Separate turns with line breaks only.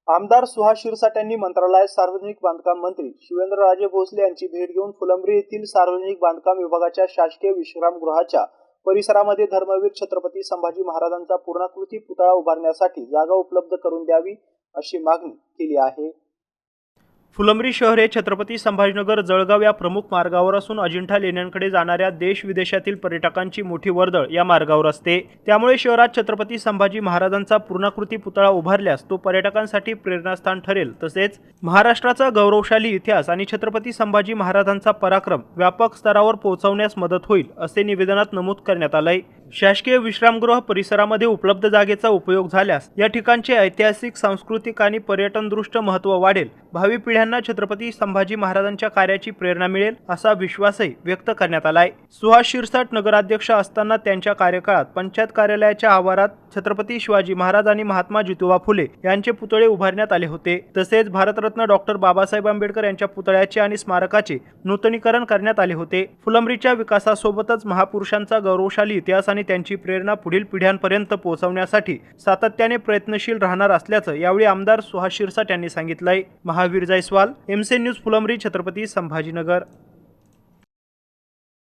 आमदार सुहास शिरसाट यांनी मंत्रालयात सार्वजनिक बांधकाम मंत्री शिवेंद्रराजे भोसले यांची भेट घेऊन फुलंब्री येथील सार्वजनिक बांधकाम विभागाच्या शासकीय विश्रामगृहाच्या परिसरामध्ये धर्मवीर छत्रपती संभाजी महाराजांचा पूर्णाकृती पुतळा उभारण्यासाठी जागा उपलब्ध करून द्यावी अशी मागणी केली आहे। फुलंब्री शहर हे छत्रपती संभाजीनगर जळगाव या प्रमुख मार्गावर असून अजिंठा लेण्यांकडे जाणाऱ्या देश विदेशातील पर्यटकांची मोठी वर्दळ या मार्गावर असते। त्यामुळे शहरात छत्रपती संभाजी महाराजांचा पूर्णाकृती पुतळा उभारल्यास तो पर्यटकांसाठी प्रेरणास्थान ठरेल, तसेच महाराष्ट्राचा गौरवशाली इतिहास आणि छत्रपती संभाजी महाराजांचा पराक्रम व्यापक स्तरावर पोहोचवण्यास मदत होईल, असे निवेदनात नमूद करण्यात आले। शासकीय विश्रामगृह परिसरामध्ये उपलब्ध जागेचा उपयोग झाल्यास या ठिकाणचे ऐतिहासिक, सांस्कृतिक आणि पर्यटनदृष्ट महत्त्व वाढेल। भावी पिढ्यांना छत्रपती संभाजी महाराजांच्या कार्याची प्रेरणा मिळेल असा विश्वासही व्यक्त करण्यात आलाय। सुहास शिरसाट नगराध्यक्ष असताना त्यांच्या कार्यकाळात पंचायत कार्यालयाच्या आवारात छत्रपती शिवाजी महाराज आणि महात्मा ज्योतिबा फुले यांचे पुतळे उभारण्यात आले होते। तसेच भारतरत्न डॉक्टर बाबासाहेब आंबेडकर यांच्या पुतळ्याचे आणि स्मारकाचे नूतनीकरण करण्यात आले होते। फुलंब्रीच्या विकासासोबतच महापुरुषांचा गौरवशाली इतिहास आणि त्यांची प्रेरणा पुढील पिढ्यांपर्यंत पोहोचवण्यासाठी सातत्याने प्रयत्नशील राहणार असल्याचं यावेळी आमदार सुहास शिरसाट यांनी सांगितलंय। Mahavir Jaiswal, MC news, Phulambri, Chhatrapati Sambhajinagar.